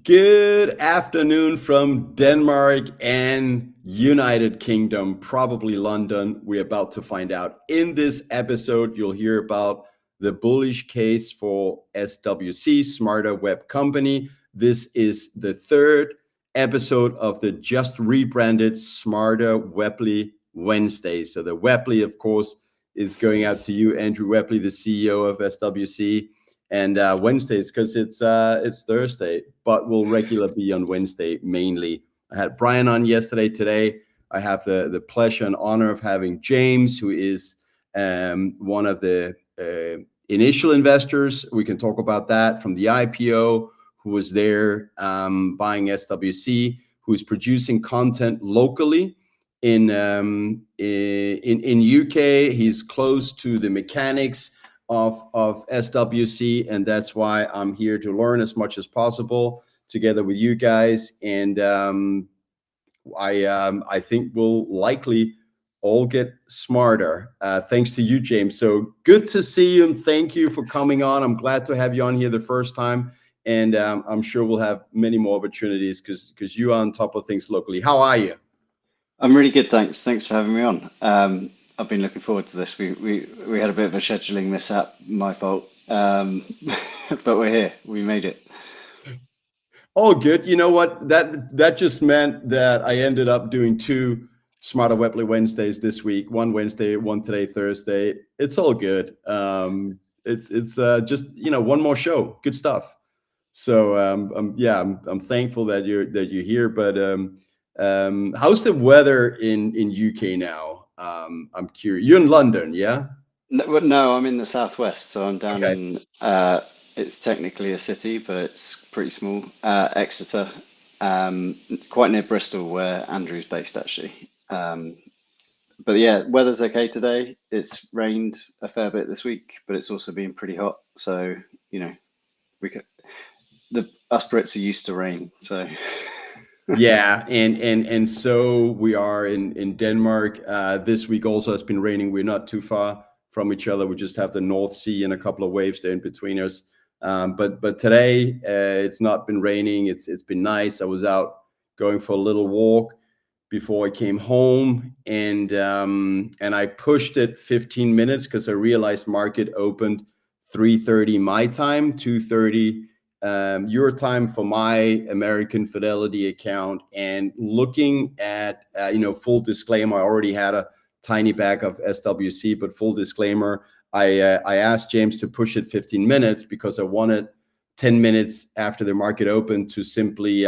Good afternoon from Denmark and United Kingdom, probably London. We're about to find out. In this episode, you'll hear about the bullish case for SWC, Smarter Web Company. This is the third episode of the just rebranded Smarter Webley Wednesday. So the Webley, of course, is going out to you, Andrew Webley, the CEO of SWC. And Wednesdays, because it's Thursday, but will regularly be on Wednesday mainly. I had Brian on yesterday. Today, I have the pleasure and honor of having James, who is one of the initial investors. We can talk about that from the IPO, who was there buying SWC, who is producing content locally in UK. He's close to the mechanics of SWC, and that's why I'm here to learn as much as possible together with you guys. And I think we'll likely all get smarter thanks to you, James. So good to see you, and thank you for coming on. I'm glad to have you on here the first time, and I'm sure we'll have many more opportunities because you are on top of things locally. How are you? I'm really good, thanks. Thanks for having me on. I've been looking forward to this. We had a bit of a scheduling mishap, my fault. But we're here. We made it. Oh, good. You know what? That just meant that I ended up doing two Smarter Webley Wednesdays this week. One Wednesday, one today, Thursday. It's all good. It's just one more show. Good stuff. So I'm thankful that you're here. But how's the weather in UK now? I'm curious. You're in London, yeah? No, I'm in the southwest, so I'm down Okay. in. It's technically a city, but it's pretty small. Exeter, quite near Bristol, where Andrew's based, actually. But yeah, weather's okay today. It's rained a fair bit this week, but it's also been pretty hot. So we could. Us Brits are used to rain, so. Yeah, and so we are in Denmark. This week also has been raining. We're not too far from each other. We just have the North Sea and a couple of waves there in between us. But today it's not been raining. It's been nice. I was out going for a little walk before I came home, and I pushed it 15 minutes because I realized market opened 3:30 my time, 2:30 your time for my American Fidelity account. And looking at full disclaimer, I already had a tiny bag of SWC, but full disclaimer, I asked James to push it 15 minutes because I wanted 10 minutes after the market opened to simply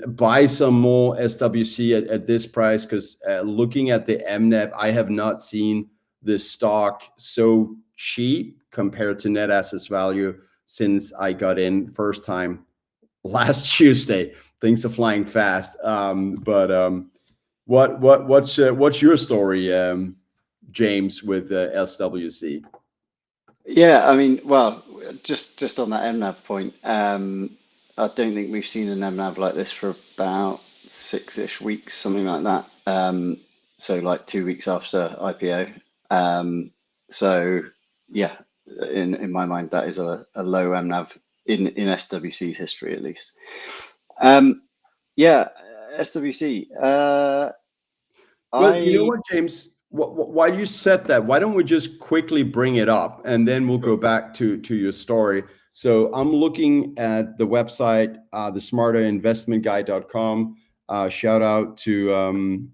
buy some more SWC at this price, because looking at the MNAV, I have not seen this stock so cheap compared to net assets value since I got in first time last Tuesday. Things are flying fast. What's your story, James, with SWC? Yeah, I mean, well, just on that MNAV point, I don't think we've seen an MNAV like this for about 6-ish weeks, something like that. So like 2 weeks after IPO. So yeah, in my mind, that is a low MNAV in SWC's history, at least. Yeah, SWC. Well, you know what, James? Why you said that? Why don't we just quickly bring it up, and then we'll go back to your story. So I'm looking at the website, the smarterinvestmentguy.com. Shout out to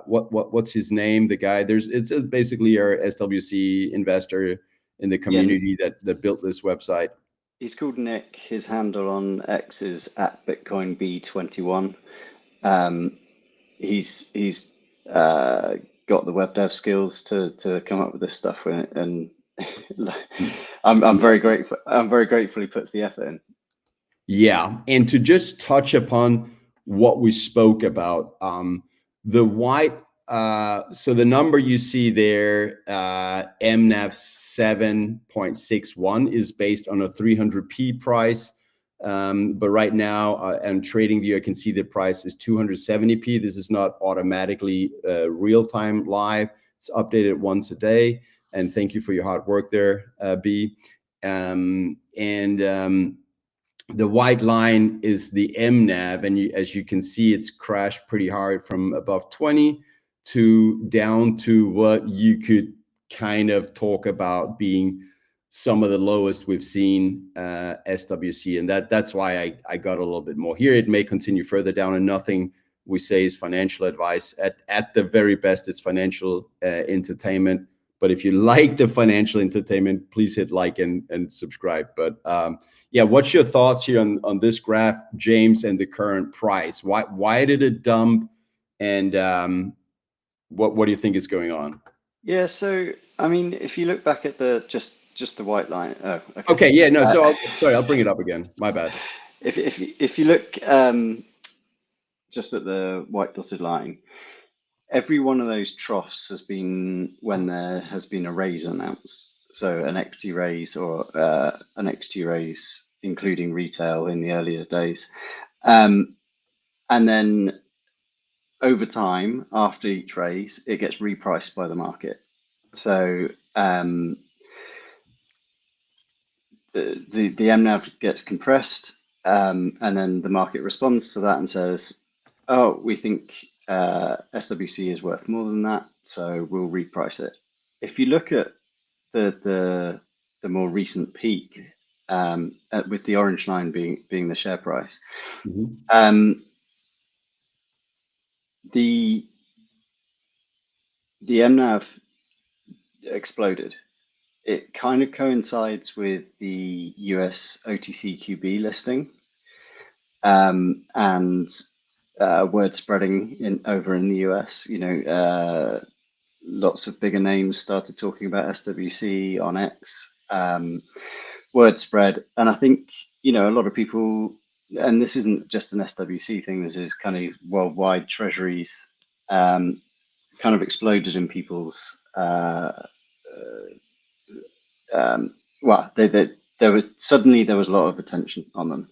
what's his name? The guy. It's basically our SWC investor in the community that built this website. He's called Nick. His handle on X is @BitcoinB21. He's got the web dev skills to come up with this stuff, and I'm very grateful. I'm very grateful he puts the effort in. Yeah, and to just touch upon what we spoke about, the white. So the number you see there, MNAV 7.61, is based on a 300p price. But right now on TradingView, I can see the price is 270p. This is not automatically real-time live. It's updated once a day. And thank you for your hard work there, B. The white line is the MNAV, and as you can see, it's crashed pretty hard from above 20 to down to what you could kind of talk about being some of the lowest we've seen SWC, and that's why I got a little bit more here. It may continue further down, and nothing we say is financial advice. At the very best, it's financial entertainment. But if you like the financial entertainment, please hit like and subscribe. But yeah, what's your thoughts here on this graph, James, and the current price? Why did it dump, and what do you think is going on? Yeah, so I mean, if you look back at the just the white line. Oh, okay. Okay, yeah, no. So I'll bring it up again. My bad. If you look just at the white dotted line, every one of those troughs has been when there has been a raise announced. So an equity raise or an equity raise, including retail in the earlier days. And then over time, after each raise, it gets repriced by the market. So the MNAV gets compressed, and then the market responds to that and says, "Oh, we think SWC is worth more than that, so we'll reprice it." If you look at the more recent peak, with the orange line being the share price, the MNAV exploded. It kind of coincides with the US OTCQB listing, and word spreading over in the US. Lots of bigger names started talking about SWC on X. Word spread, and I think a lot of people, and this isn't just an SWC thing. This is kind of worldwide. Treasuries kind of exploded in people's. Well, there was a lot of attention on them,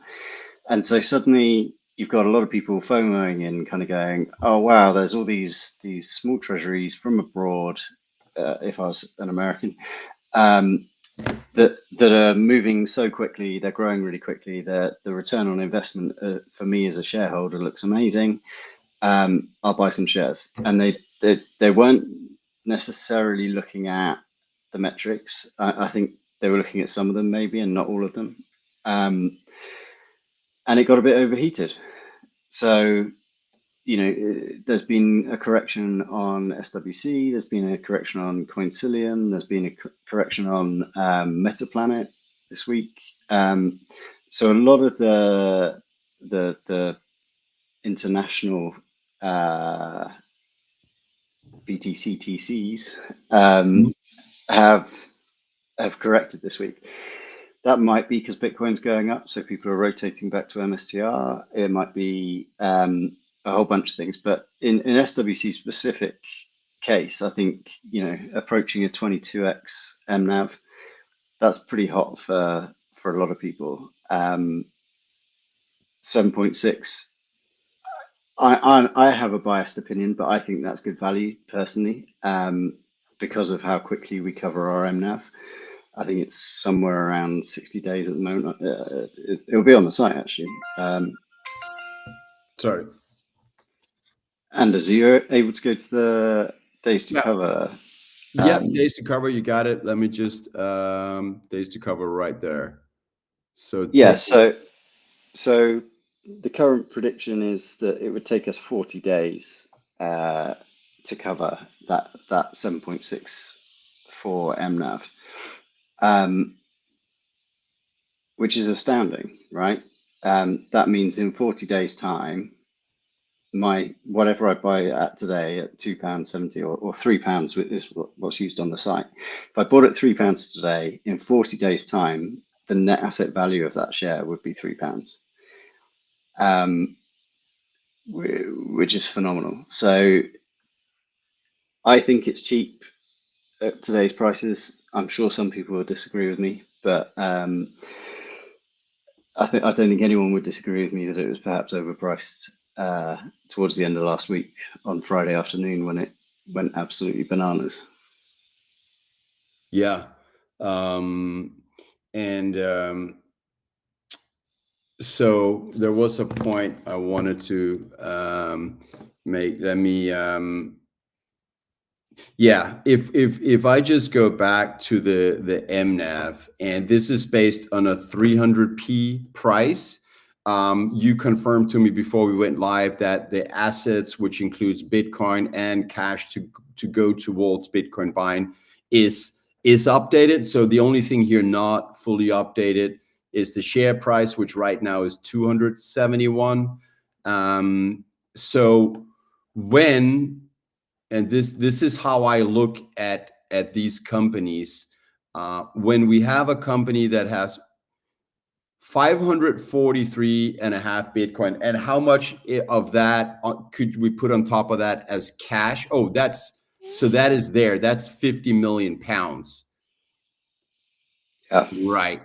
and so suddenly you've got a lot of people FOMOing in, kind of going, "Oh wow, there's all these small treasuries from abroad." If I was an American, that are moving so quickly, they're growing really quickly. The return on investment for me as a shareholder looks amazing. I'll buy some shares, and they weren't necessarily looking at the metrics. I think they were looking at some of them maybe, and not all of them. And it got a bit overheated. So, there's been a correction on SWC, there's been a correction on Coincilium, there's been a correction on Metaplanet this week. So a lot of the international BTCTCs have corrected this week. That might be because Bitcoin's going up, so people are rotating back to MSTR. It might be a whole bunch of things, but in SWC specific case, I think approaching a 22x MNAV, that's pretty hot for a lot of people. 7.6. I have a biased opinion, but I think that's good value personally, because of how quickly we cover our MNAV. I think it's somewhere around 60 days at the moment. It'll be on the site actually. Sorry. Anders, are you able to go to the days to cover? Yeah, days to cover. You got it. Let me just days to cover right there. So yeah, so the current prediction is that it would take us 40 days to cover that 7.64 MNAV, which is astounding, right? That means in 40 days' time, whatever I buy at today at £2.70 or £3 is what's used on the site. If I bought it £3 today, in 40 days' time, the net asset value of that share would be £3, which is phenomenal. So I think it's cheap at today's prices. I'm sure some people will disagree with me, but I don't think anyone would disagree with me that it was perhaps overpriced towards the end of last week on Friday afternoon when it went absolutely bananas. Yeah. So there was a point I wanted to make. Let me yeah, if I just go back to the MNAV, and this is based on a 300p price. You confirmed to me before we went live that the assets, which includes Bitcoin and cash to go towards Bitcoin buying, is updated. So the only thing here not fully updated is the share price, which right now is 271. So when and this is how I look at these companies. When we have a company that has 543 and a half Bitcoin, and how much of that could we put on top of that as cash? Oh, that is there. That's 50 million pounds. Yeah. Right.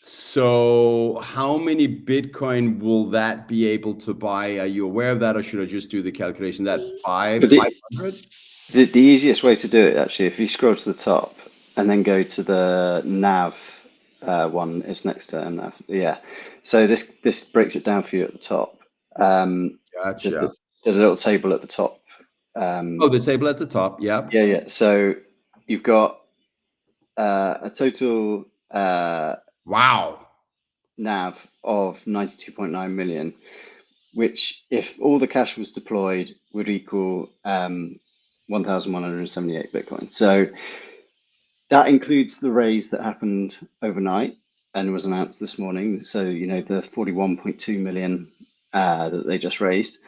So how many Bitcoin will that be able to buy? Are you aware of that, or should I just do the calculation? That But 500? the easiest way to do it, actually, if you scroll to the top and then go to the nav one, is next to MNAV. Yeah. So this breaks it down for you at the top. Gotcha. The little table at the top. Oh, the table at the top. Yeah. Yeah. So you've got a total Wow. NAV of 92.9 million, which, if all the cash was deployed, would equal 1,178 Bitcoin. So that includes the raise that happened overnight and was announced this morning. So, the 41.2 million that they just raised,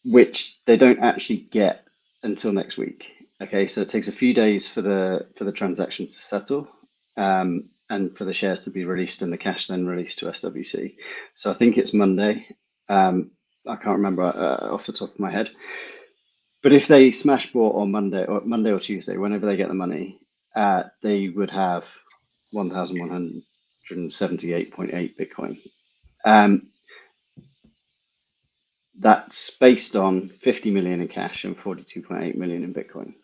which they don't actually get until next week. Okay, so it takes a few days for the transaction to settle, and for the shares to be released and the cash then released to SWC. So I think it's Monday. I can't remember off the top of my head. But if they smash bought on Monday or Tuesday, whenever they get the money, they would have 1,178.8 Bitcoin. That's based on 50 million in cash and 42.8 million in Bitcoin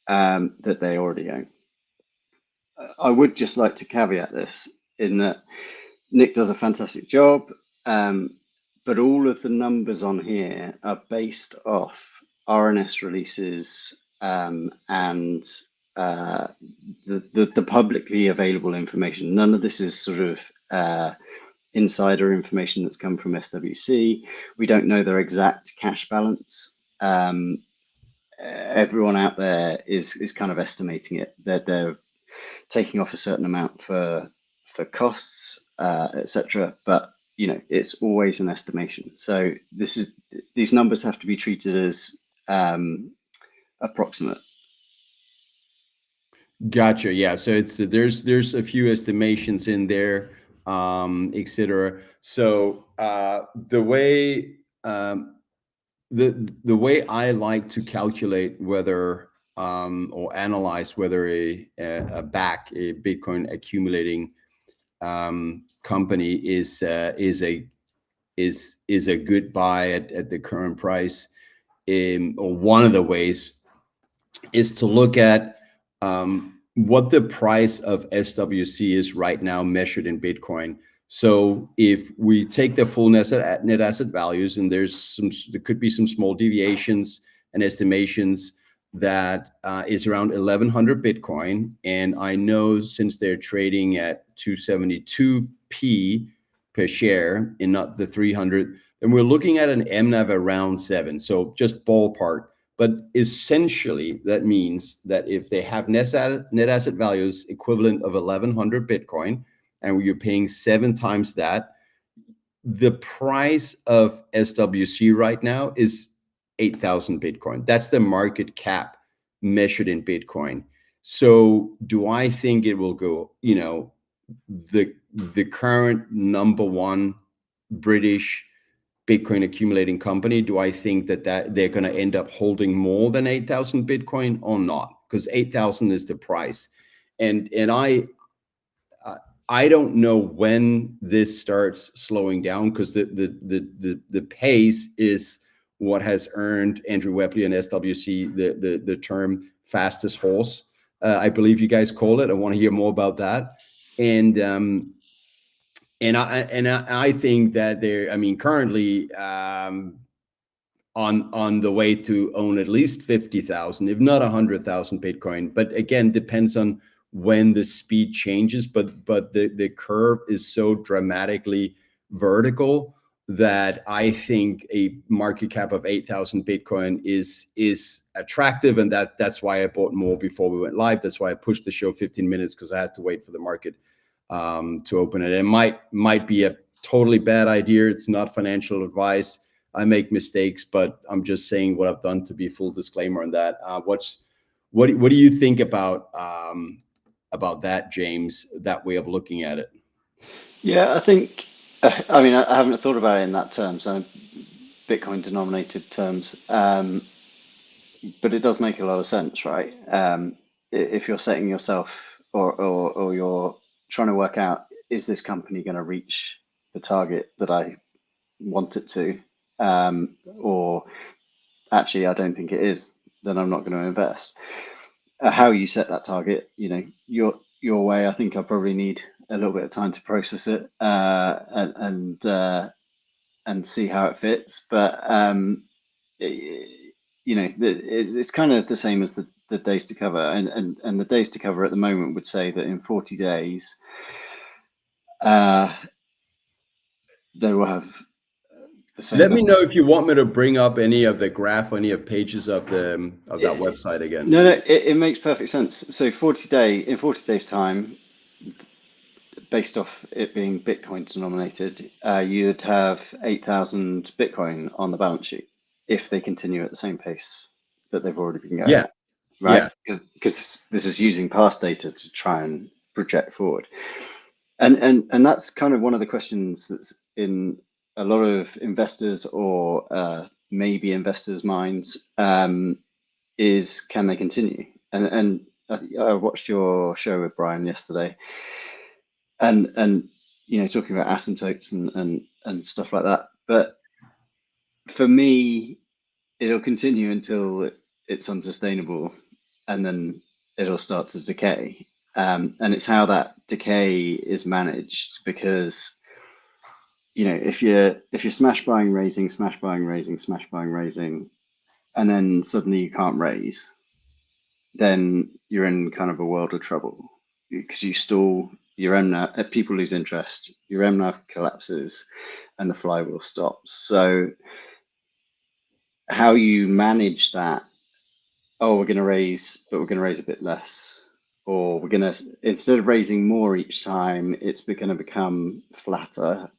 that they already own. I would just like to caveat this in that Nick does a fantastic job, but all of the numbers on here are based off RNS releases and the publicly available information. None of this is sort of insider information that's come from SWC. We don't know their exact cash balance. Everyone out there is kind of estimating it. They're taking off a certain amount for costs, etc. But it's always an estimation. So these numbers have to be treated as approximate. Gotcha. Yeah. So there's a few estimations in there, etc. So the way I like to calculate whether or analyze whether a Bitcoin accumulating company is a good buy at the current price, or one of the ways is to look at what the price of SWC is right now measured in Bitcoin. So if we take the full net asset values, and there could be some small deviations and estimations, that is around 1,100 Bitcoin. And I know since they're trading at 272p per share and not the 300, then we're looking at an MNAV around 7. So just ballpark. But essentially, that means that if they have net asset values equivalent of 1,100 Bitcoin, and you're paying 7 times that, the price of SWC right now is 8,000 Bitcoin. That's the market cap measured in Bitcoin. So do I think it will go, the current number one British Bitcoin accumulating company, do I think that they're going to end up holding more than 8,000 Bitcoin or not? Because 8,000 is the price. And I don't know when this starts slowing down, because the pace is what has earned Andrew Webley and SWC the term fastest horse. I believe you guys call it. I want to hear more about that. And I think that they're, I mean, currently on the way to own at least 50,000, if not 100,000 Bitcoin. But again, depends on when the speed changes. But the curve is so dramatically vertical that I think a market cap of 8,000 Bitcoin is attractive, and that's why I bought more before we went live. That's why I pushed the show 15 minutes, because I had to wait for the market to open it. It might be a totally bad idea. It's not financial advice. I make mistakes, but I'm just saying what I've done to be full disclaimer on that. What do you think about that, James? That way of looking at it? Yeah, I think, I mean, I haven't thought about it in that terms, Bitcoin denominated terms, but it does make a lot of sense, right? If you're setting yourself, or you're trying to work out, is this company going to reach the target that I want it to, or actually I don't think it is, then I'm not going to invest. How you set that target, you know, your way, I think I probably need a little bit of time to process it, and see how it fits. But you know, it's kind of the same as the days to cover, and the days to cover at the moment would say that in 40 days, they will have the same. Let me know if you want me to bring up any of the graph, any of pages of that website again. No, it makes perfect sense. So in 40 days time, based off it being Bitcoin denominated, you'd have 8,000 Bitcoin on the balance sheet if they continue at the same pace that they've already been going. Yeah, Right? yeah. Because this is using past data to try and project forward. And that's kind of one of the questions that's in a lot of investors, or maybe investors' minds, is can they continue? And I watched your show with Brian yesterday, and you know, talking about asymptotes and stuff like that. But for me, it'll continue until it's unsustainable, and then it'll start to decay. And it's how that decay is managed, because you know, if you're smash buying, raising, smash buying, raising, smash buying, raising, and then suddenly you can't raise, then you're in kind of a world of trouble, because you stall, your MNAV, people lose interest, your MNAV collapses, and the flywheel stops. So how you manage that? Oh, we're going to raise, but we're going to raise a bit less, or we're going to, instead of raising more each time, it's going to become flatter.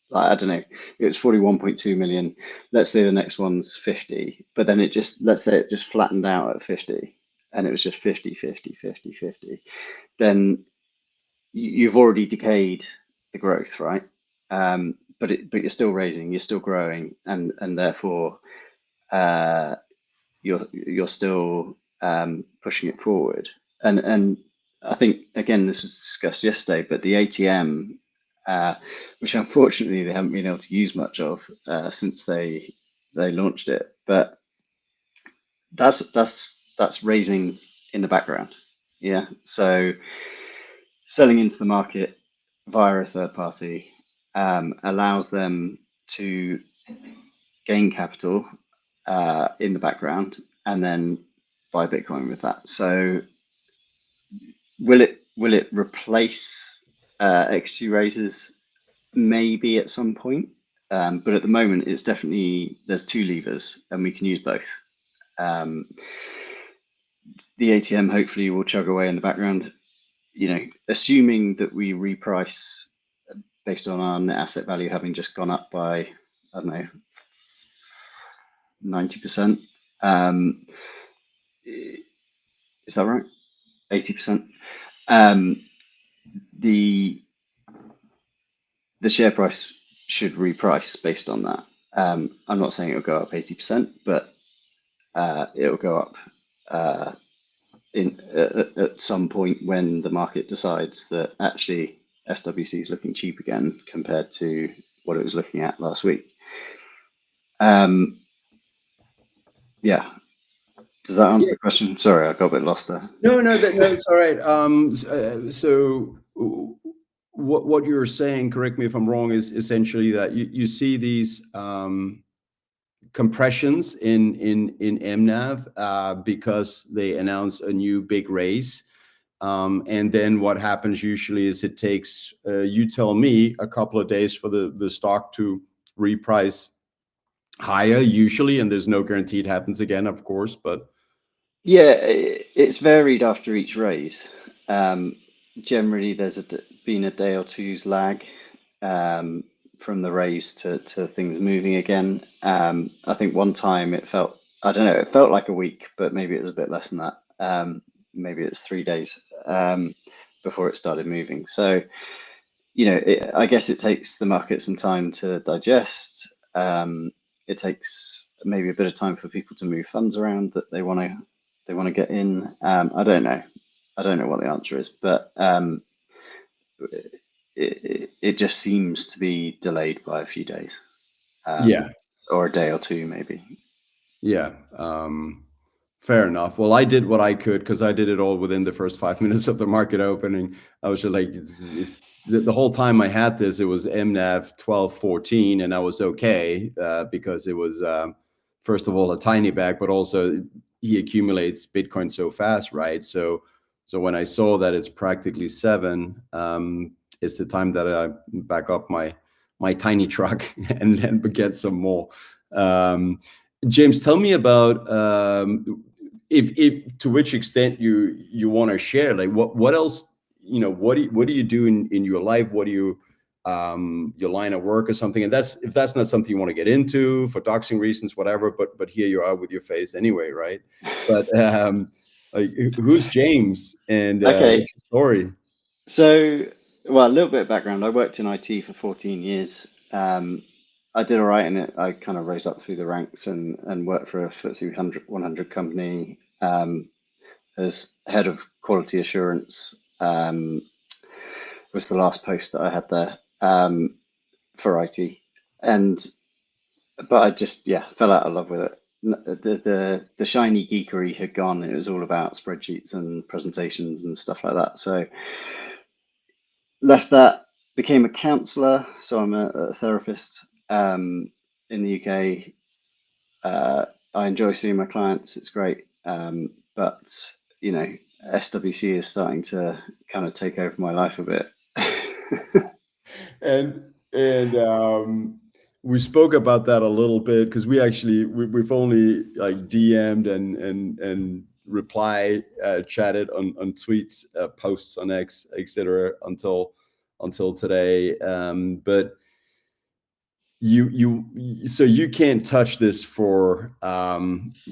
Like, I don't know, it was 41.2 million. Let's say the next one's 50, but then let's say it just flattened out at 50, and it was just 50, 50, 50, 50. Then you've already decayed the growth, right? But you're still raising, you're still growing, and therefore you're still pushing it forward. And I think, again, this was discussed yesterday, but the ATM, which unfortunately they haven't been able to use much of since they launched it, but that's raising in the background. Yeah, so selling into the market via a third party allows them to gain capital in the background, and then buy Bitcoin with that. So will it replace equity raises? Maybe at some point, but at the moment it's definitely, there's two levers and we can use both. The ATM hopefully will chug away in the background, you know, assuming that we reprice based on our net asset value having just gone up by, I don't know, 90%. Is that right? 80%. The share price should reprice based on that. I'm not saying it'll go up 80%, but it'll go up at some point when the market decides that actually SWC is looking cheap again compared to what it was looking at last week. Yeah. Does that answer the question? Sorry, I got a bit lost there. No, it's all right. So what you're saying, correct me if I'm wrong, is essentially that you see these compressions in MNAV because they announce a new big raise. And then what happens usually is it takes, you tell me, a couple of days for the stock to reprice higher usually, and there's no guarantee it happens again, of course, but Yeah, it's varied after each raise. Generally, there's been a day or two's lag um, from the raise to things moving again. I think one time it felt, I don't know, it felt like a week, but maybe it was a bit less than that. Maybe it was 3 days before it started moving. So, I guess it takes the market some time to digest. It takes maybe a bit of time for people to move funds around that they want to get in. I don't know. I don't know what the answer is, but it just seems to be delayed by a few days, yeah. or a day or two, maybe. Yeah, fair enough. Well, I did what I could because I did it all within the first 5 minutes of the market opening. I was just like, the whole time I had this, it was MNAV 1214, and I was okay because it was, first of all, a tiny bag, but also he accumulates Bitcoin so fast, right? So when I saw that it's practically 7, it's the time that I back up my tiny truck and then get some more. James, tell me about if to which extent you want to share, like what else, what do you do in your life? What do you your line of work or something? And if that's not something you want to get into for doxing reasons, whatever, but here you are with your face anyway, right? But like, who's James, and Okay, what's your story? so, well, a little bit of background. I worked in IT for 14 years. I did all right in it. I kind of rose up through the ranks and worked for a FTSE 100 company as head of quality assurance. Was the last post that I had there for IT, and but I just, yeah, fell out of love with it. The shiny geekery had gone. It was all about spreadsheets and presentations and stuff like that. So left that, became a counsellor. So I'm a therapist in the UK. I enjoy seeing my clients. It's great. But SWC is starting to kind of take over my life a bit. And we spoke about that a little bit because we've only like DM'd and reply chatted on tweets, posts on X, etc. until today. But so you can't touch this for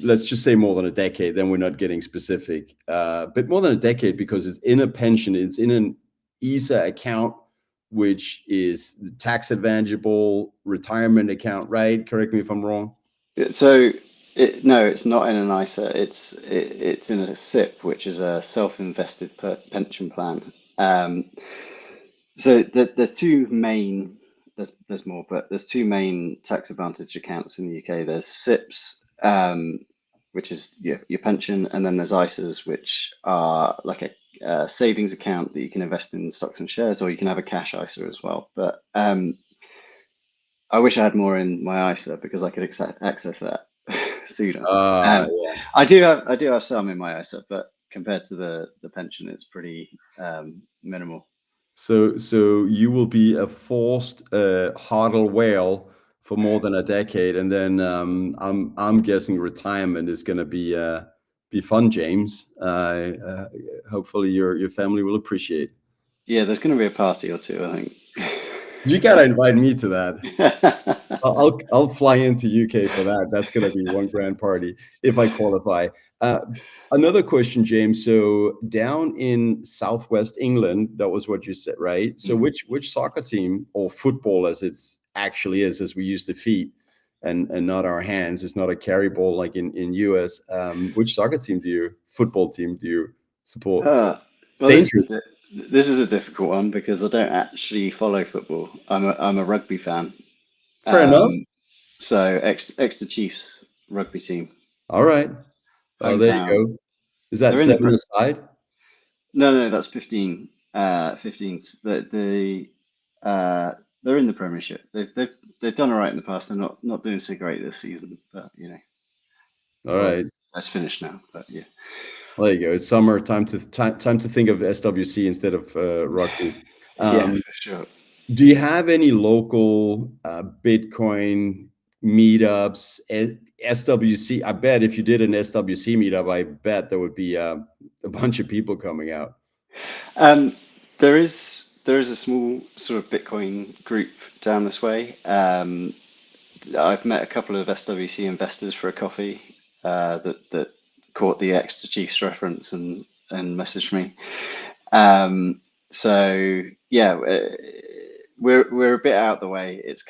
let's just say more than a decade, then we're not getting specific, but more than a decade, because it's in a pension, it's in an ESA account, which is the tax advantageable retirement account, right? Correct me if I'm wrong. So no, it's not in an ISA. It's in a SIP, which is a self-invested pension plan. So there's two main. There's more, but there's two main tax advantage accounts in the UK. There's SIPs, which is your pension, and then there's ISAs, which are like a savings account that you can invest in stocks and shares, or you can have a cash ISA as well. But I wish I had more in my ISA because I could access that sooner. uh I do have some in my ISA, but compared to the pension, it's pretty minimal. so you will be a forced hodl whale for more than a decade, and then I'm guessing retirement is going to be fun, James. Hopefully your family will appreciate. Yeah, there's going to be a party or two, I You gotta invite me to that. think. I'll fly into UK for that. That's gonna be one grand party if I qualify. Uh, Another question, James. So down in Southwest England, that was what you said, right? So which soccer team, or football as it's actually is, as we use the feet and not our hands, it's not a carry ball like in US. Which football team do you support? Uh, It's well, this is dangerous. a difficult one because I don't actually follow football. I'm a rugby fan. Fair enough. So Exeter Chiefs rugby team, All right. There you hometown. go. Is that They're in the 7 aside? no, no, that's 15. 15s. They're in the Premiership. They've done all right in the past. They're not doing so great this season, but All well, right. that's finished now. But yeah, There you go. It's summer. Time to think of SWC instead of rugby. yeah, Um, for sure. do you have any local Bitcoin meetups? SWC. I bet if you did an SWC meetup, I bet there would be a bunch of people coming out. Um, there is a small sort of Bitcoin group down this way. I've met a couple of SWC investors for a coffee that caught the Exeter Chiefs reference and messaged me. So yeah, we're a bit out the way. It's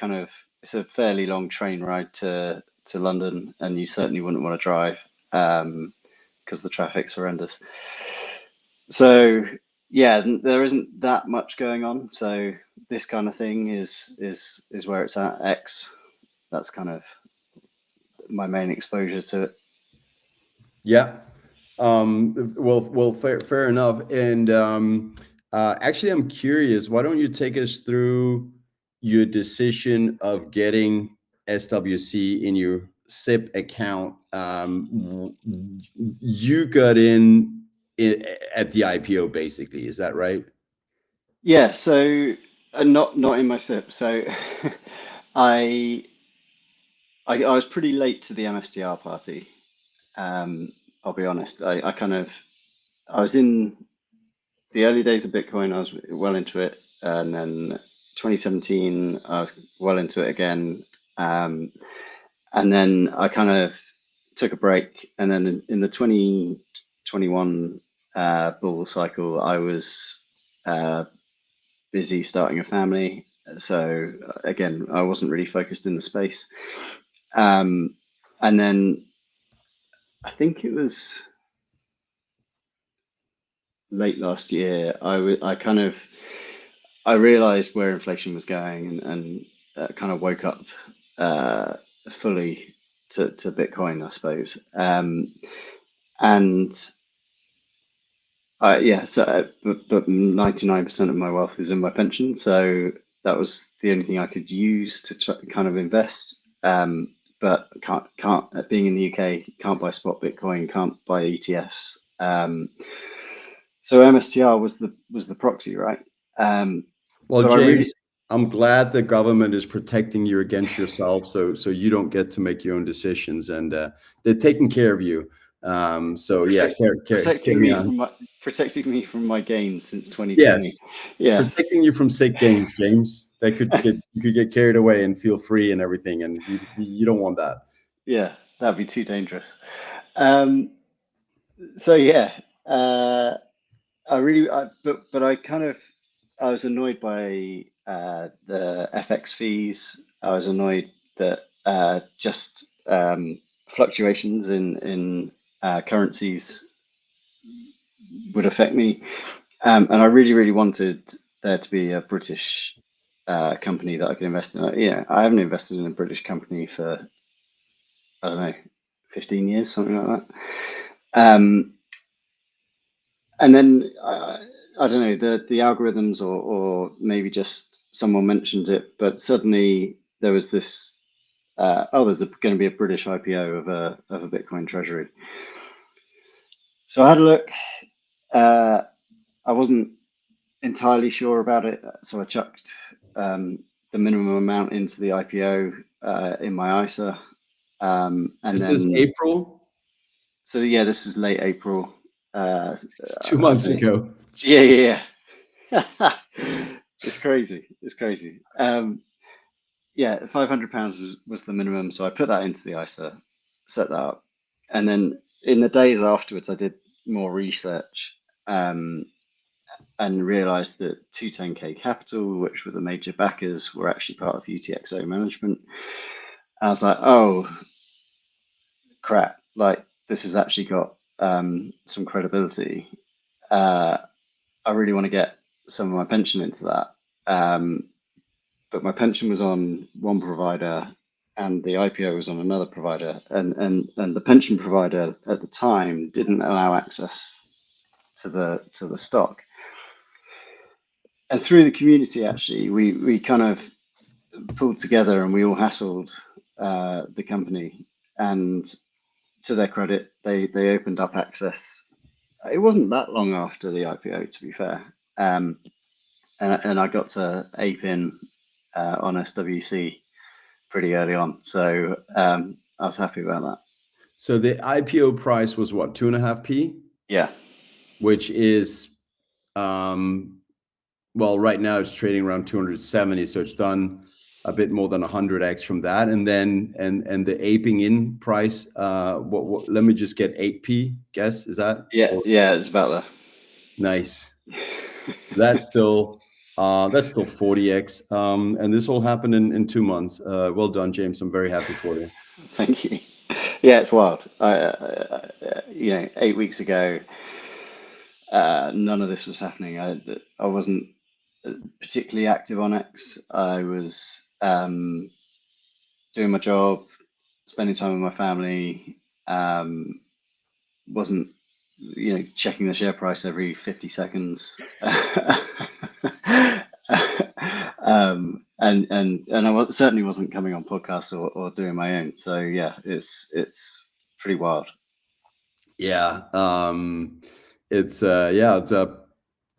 a fairly long train ride to London, and you certainly wouldn't want to drive because the traffic's horrendous. So yeah, there isn't that much going on. So this kind of thing is where it's at. X. That's kind of my main exposure to it. Yeah. Well, fair enough. And actually, I'm curious. Why don't you take us through your decision of getting SWC in your SIP account? You got in at the IPO, basically. Is that right? Yeah. So not in my SIP. So I, I was pretty late to the MSTR party. I'll be honest. I was in the early days of Bitcoin. I was well into it, and then 2017 I was well into it again. And then I kind of took a break, and then in the 2021 bull cycle, I was busy starting a family. So again, I wasn't really focused in the space. And then I think it was late last year, I realized where inflation was going and kind of woke up uh, fully to Bitcoin, I suppose. And yeah, so but 99% of my wealth is in my pension, so that was the only thing I could use to try, kind of invest. But can't being in the UK, can't buy spot Bitcoin, can't buy ETFs. So MSTR was the proxy, right? Well, But I really, James, I'm glad the government is protecting you against yourself, so you don't get to make your own decisions, and they're taking care of you. So yeah, carry on. protecting me from my gains since 2020. Yes, Yeah, protecting you from sick gains, James. That you could get carried away and feel free and everything, and you don't want that. yeah, that'd be too dangerous. Um, so yeah, but I kind of I was annoyed by the FX fees. I was annoyed that just fluctuations in currencies would affect me. And I really wanted there to be a British company that I could invest in. Yeah, I haven't invested in a British company for, I don't know, 15 years, something like that. Um, and then I don't know, the algorithms or maybe just someone mentioned it, but suddenly there was this, there's going to be a British IPO of a Bitcoin treasury. So I had a look. I wasn't entirely sure about it, so I chucked the minimum amount into the IPO in my ISA, and Is this then April? so yeah, this is late April. It's two I months think ago. yeah. It's crazy. It's crazy. Yeah, £500 was the minimum, so I put that into the ISA, set that up, and then in the days afterwards, I did more research. And realized that 210K Capital, which were the major backers, were actually part of UTXO management. I was like, oh crap, like this has actually got some credibility. I really want to get some of my pension into that. But my pension was on one provider and the IPO was on another provider. And the pension provider at the time didn't allow access to the stock. And through the community, actually, we kind of pulled together and we all hassled the company. And to their credit, they opened up access. It wasn't that long after the IPO, to be fair. And I got to ape in on SWC pretty early on. So I was happy about that. So the IPO price was what, 2.5p? Yeah. Which is, well, right now it's trading around 270. So it's done a bit more than 100x from that. And then, and the aping in price, let me just get 8p, guess, is that? Yeah, yeah, it's about there. Nice. That's still 40x. And this all happened in 2 months. Well done, James. I'm very happy for you. Thank you. Yeah, it's wild. 8 weeks ago, none of this was happening. I wasn't particularly active on X. I was doing my job, spending time with my family. Wasn't checking the share price every 50 seconds. And I certainly wasn't coming on podcasts or doing my own. So yeah, it's pretty wild. Yeah,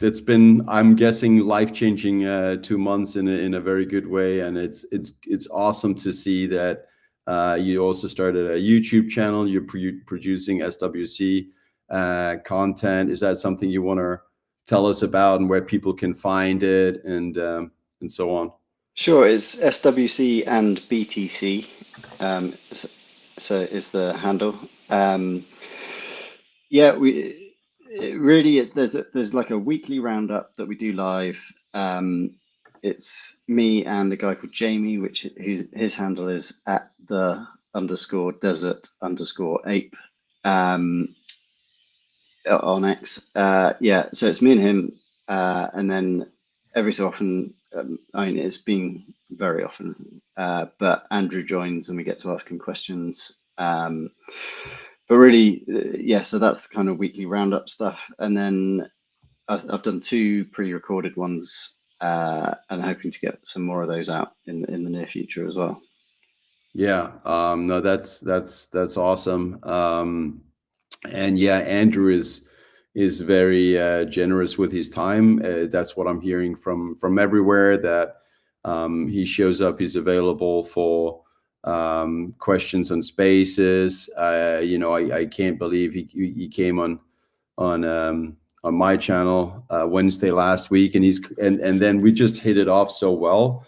it's been, I'm guessing, life-changing 2 months in a very good way, and it's awesome to see that you also started a YouTube channel. You're producing SWC content. Is that something you want to tell us about, and where people can find it, and so on? Sure, it's SWC and BTC. So is the handle. Yeah, it really is. There's like a weekly roundup that we do live. It's me and a guy called Jamie, his handle is at @the_desert_ape on X. Yeah, so it's me and him, and then every so often, I mean, it's been very often, but Andrew joins and we get to ask him questions. But really, yeah, so that's the kind of weekly roundup stuff. And then I've done 2 pre-recorded ones, and hoping to get some more of those out in the near future as well. Yeah, no, that's awesome. And yeah, Andrew is very generous with his time. That's what I'm hearing from everywhere, that he shows up, he's available for questions and spaces. I can't believe he came on my channel Wednesday last week, and then we just hit it off so well,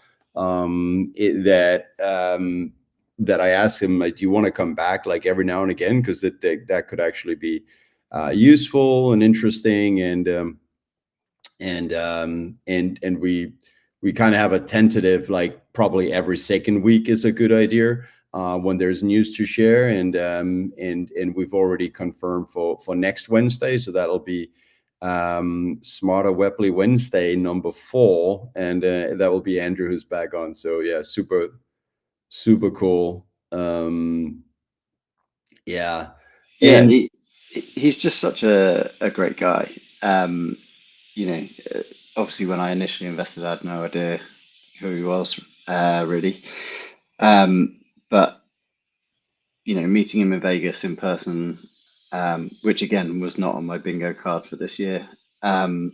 that I asked him, like, do you want to come back like every now and again, because that could actually be useful and interesting, and we kind of have a tentative, like, probably every second week is a good idea when there's news to share, and we've already confirmed for next Wednesday, so that'll be Smarter Webley Wednesday number 4, and that will be Andrew who's back on. So yeah, super cool. Yeah. Yeah, And he's just such a great guy. Obviously when I initially invested, I had no idea who he was, really. But meeting him in Vegas in person, which again was not on my bingo card for this year. I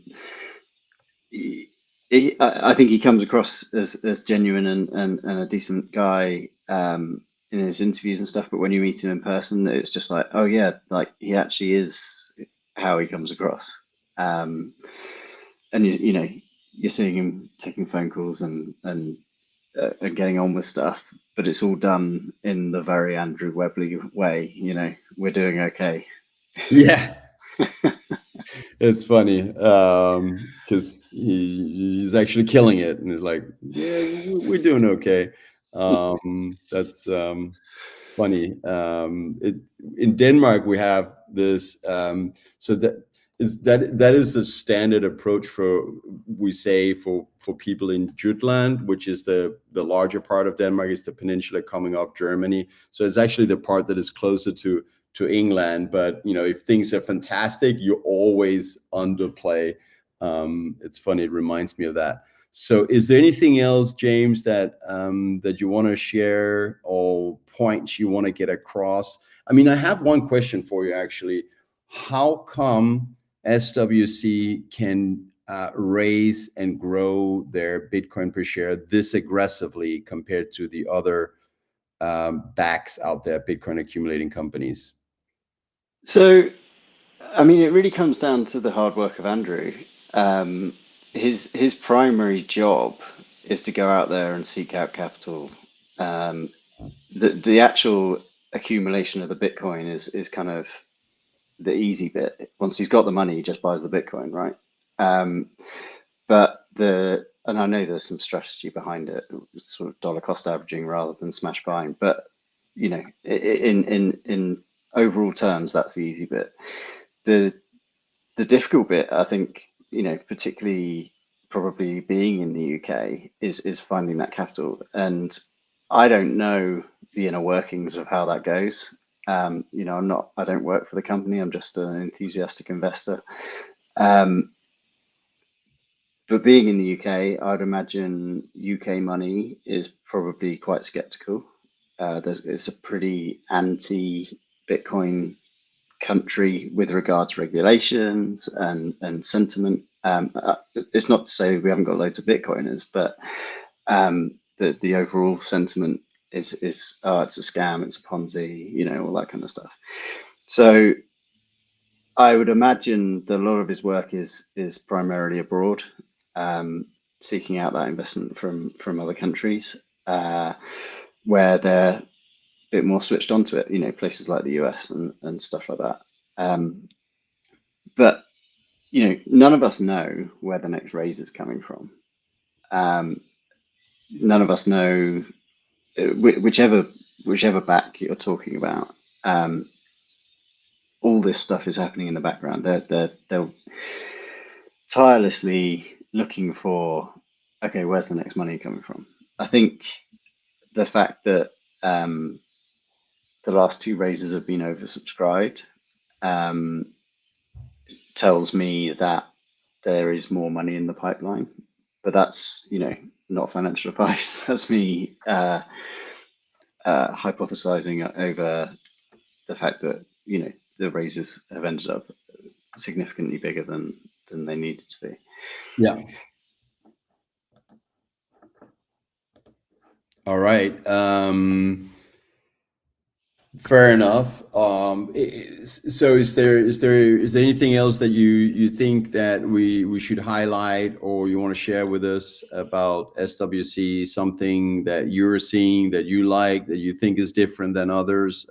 think he comes across as genuine and a decent guy in his interviews and stuff. But when you meet him in person, it's just like, oh yeah, like he actually is how he comes across. And you're seeing him taking phone calls and getting on with stuff, but it's all done in the very Andrew Webley way. We're doing okay. yeah, it's funny because he's actually killing it, and he's like, yeah, we're doing okay. That's funny. In Denmark we have this, so that is the standard approach for people in Jutland, which is the larger part of Denmark, is the peninsula coming off Germany. So it's actually the part that is closer to England. But if things are fantastic, you always underplay It's funny, it reminds me of that. So is there anything else, James, that that you want to share, or points you want to get across? I mean, I have one question for you, actually. How come SWC can raise and grow their Bitcoin per share this aggressively compared to the other backs out there, Bitcoin accumulating companies? So, I mean, it really comes down to the hard work of Andrew. Um, his primary job is to go out there and seek out capital. Um, the actual accumulation of the Bitcoin is kind of the easy bit. Once he's got the money, he just buys the Bitcoin, right? But and I know there's some strategy behind it, sort of dollar cost averaging rather than smash buying. But you know, in overall terms, that's the easy bit. The the difficult bit, I think, particularly probably being in the UK, is finding that capital. And I don't know the inner workings of how that goes. I don't work for the company. I'm just an enthusiastic investor. Um, but being in the UK, I'd imagine UK money is probably quite skeptical. It's a pretty anti-Bitcoin country with regards to regulations and sentiment. It's not to say we haven't got loads of Bitcoiners, but the overall sentiment is oh, it's a scam, it's a Ponzi, all that kind of stuff. So I would imagine that a lot of his work is primarily abroad, seeking out that investment from other countries where they're a bit more switched onto it. Places like the US and stuff like that. But none of us know where the next raise is coming from. None of us know whichever back you're talking about. All this stuff is happening in the background. They're tirelessly looking for, okay, where's the next money coming from? I think the fact that the last two raises have been oversubscribed tells me that there is more money in the pipeline. But that's, not financial advice. That's me hypothesizing over the fact that, the raises have ended up significantly bigger than they needed to be. Yeah. All right. Fair enough. So is there anything else that you think that we should highlight, or you want to share with us about SWC? Something that you're seeing that you like, that you think is different than others,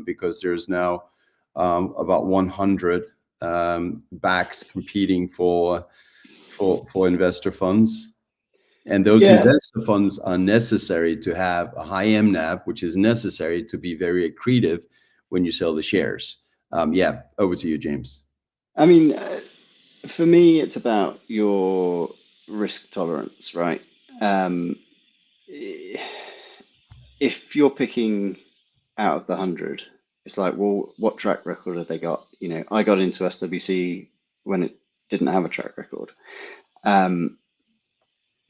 because there's now about 100 backs competing for investor funds. And those Yeah, investor funds are necessary to have a high MNAV, which is necessary to be very accretive when you sell the shares. Yeah, over to you, James. I mean, for me, it's about your risk tolerance, right? If you're picking out of the 100, it's like, well, what track record have they got? I got into SWC when it didn't have a track record.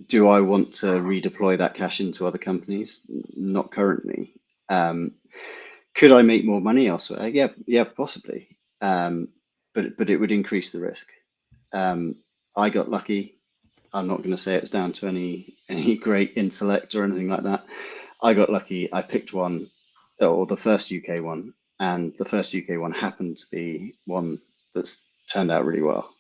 Do I want to redeploy that cash into other companies? Not currently. Could I make more money elsewhere? Yeah, possibly. But it would increase the risk. I got lucky. I'm not going to say it's down to any great intellect or anything like that. I got lucky. I picked one, or the first UK one, and the first UK one happened to be one that's turned out really well.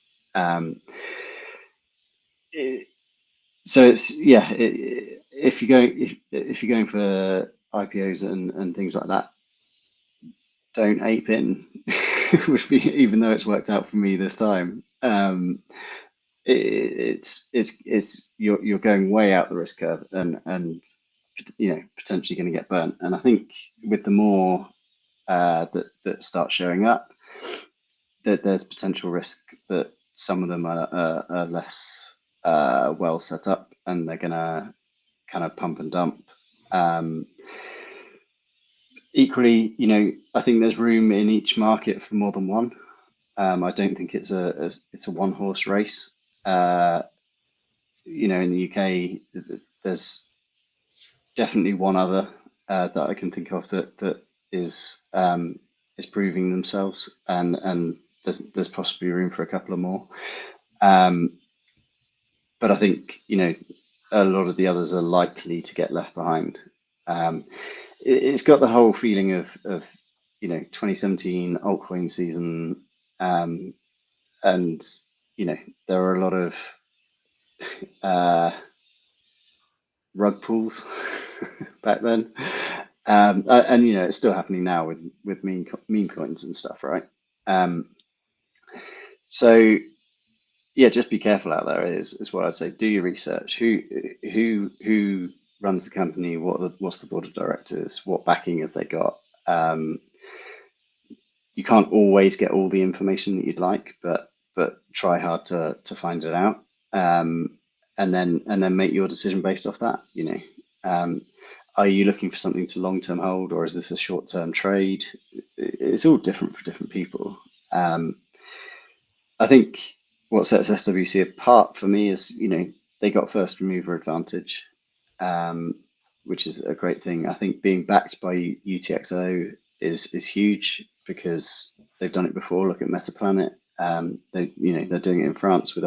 So it's if you're going for IPOs and things like that, don't ape in. Would be, even though it's worked out for me this time. It's you're going way out the risk curve and potentially going to get burnt. And I think with the more that start showing up, that there's potential risk that some of them are less well set up, and they're going to kind of pump and dump. Equally, I think there's room in each market for more than one. I don't think it's a one horse race. In the UK, there's definitely one other that I can think of that is proving themselves, and there's possibly room for a couple of more. But I think a lot of the others are likely to get left behind. It's got the whole feeling of 2017 altcoin season, and there are a lot of rug pulls back then, and it's still happening now with meme coins and stuff, right? So yeah, just be careful out there is what I'd say. Do your research. Who runs the company? What's the board of directors? What backing have they got? You can't always get all the information that you'd like, but try hard to find it out, and then make your decision based off that. Are you looking for something to long-term hold, or is this a short-term trade? It's all different for different people. I think what sets SWC apart for me is, they got first mover advantage, which is a great thing. I think being backed by UTXO is huge because they've done it before. Look at Metaplanet. They're doing it in France with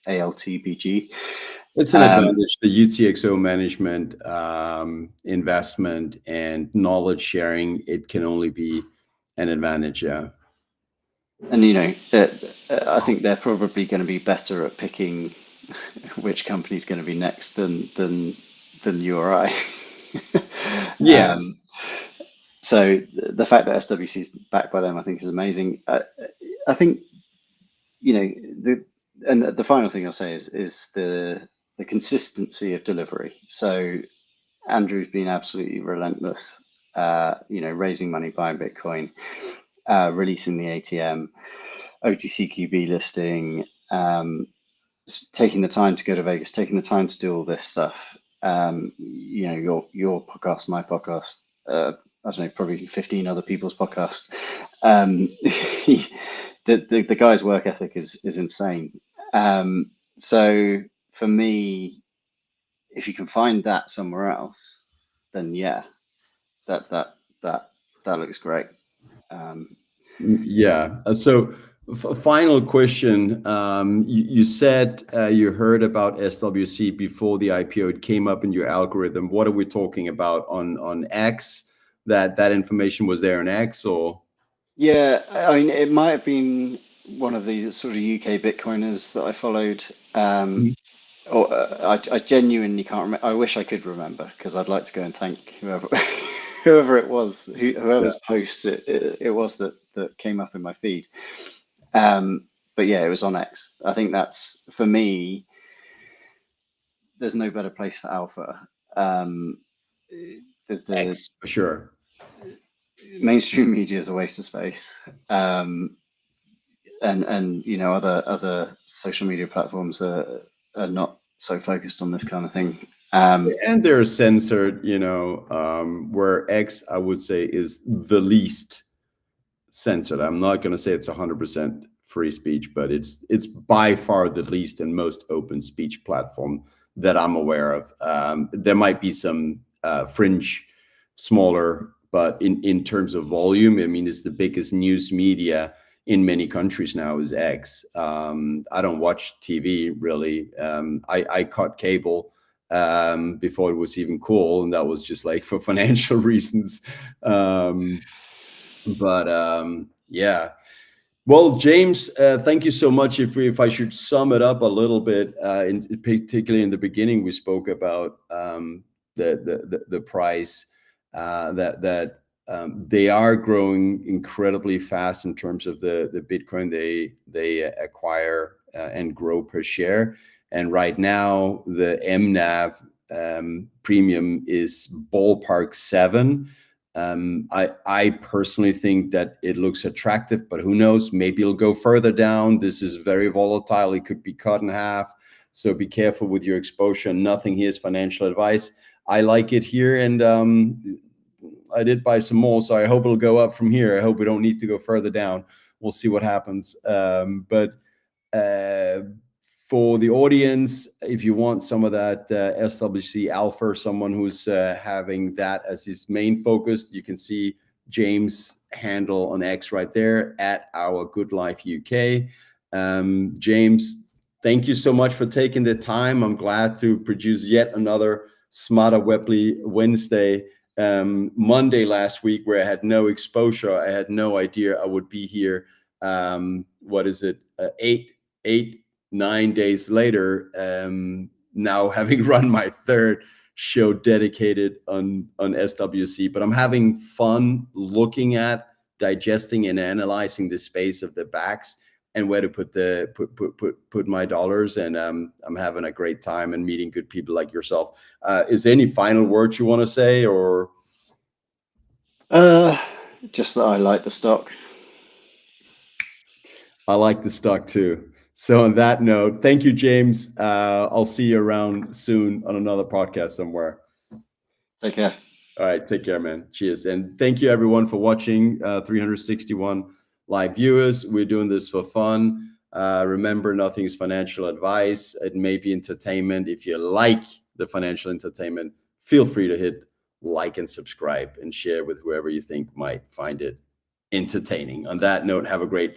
ALTBG. It's an advantage. The UTXO management, investment, and knowledge sharing, it can only be an advantage. Yeah. And I think they're probably going to be better at picking which company's going to be next than you or I. Yeah. So the fact that SWC is backed by them, I think, is amazing. I think the final thing I'll say is the consistency of delivery. So Andrew's been absolutely relentless. Raising money, buying Bitcoin, releasing the ATM, OTCQB listing, taking the time to go to Vegas, taking the time to do all this stuff. Your podcast, my podcast, I don't know, probably 15 other people's podcasts. The guy's work ethic is insane. So for me, if you can find that somewhere else, then yeah, that looks great. Yeah. So, final question. You said you heard about SWC before the IPO. It came up in your algorithm. What are we talking about on X? That information was there on X, or? Yeah, I mean, it might have been one of the sort of UK Bitcoiners that I followed. Or I genuinely can't remember. I wish I could remember because I'd like to go and thank whoever it was, whoever's post it was that came up in my feed. But yeah, it was on X. I think that's, for me, there's no better place for alpha. X for sure. Mainstream media is a waste of space. And other social media platforms are not so focused on this kind of thing. And they're censored, where X, I would say, is the least censored. I'm not going to say it's 100% free speech, but it's by far the least and most open speech platform that I'm aware of. There might be some fringe, smaller, but in terms of volume, I mean, it's the biggest news media in many countries now is X. I don't watch TV really. I cut cable before it was even cool, and that was just like for financial reasons. Yeah. Well, James, thank you so much. If I should sum it up a little bit, particularly in the beginning, we spoke about the price, that they are growing incredibly fast in terms of the Bitcoin they acquire and grow per share. And right now, the MNAV premium is ballpark 7. I personally think that it looks attractive, but who knows? Maybe it'll go further down. This is very volatile. It could be cut in half. So be careful with your exposure. Nothing here is financial advice. I like it here, and I did buy some more, so I hope it'll go up from here. I hope we don't need to go further down. We'll see what happens. For the audience, if you want some of that SWC alpha, someone who's having that as his main focus, you can see James' handle on X right there at Our Good Life UK. James, thank you so much for taking the time. I'm glad to produce yet another Smarter Webley Wednesday. Monday last week, where I had no exposure, I had no idea I would be here. What is it? 9 days later, now having run my third show dedicated on SWC, but I'm having fun looking at, digesting, and analyzing the space of the backs and where to put my dollars. And I'm having a great time and meeting good people like yourself. Is there any final words you want to say, or? Just that I like the stock. I like the stock too. So on that note, thank you, James. I'll see you around soon on another podcast somewhere. Take care. All right, take care, man. Cheers. And thank you everyone for watching, 361 live viewers. We're doing this for fun. Remember, nothing is financial advice. It may be entertainment. If you like the financial entertainment, feel free to hit like and subscribe and share with whoever you think might find it entertaining. On that note, have a great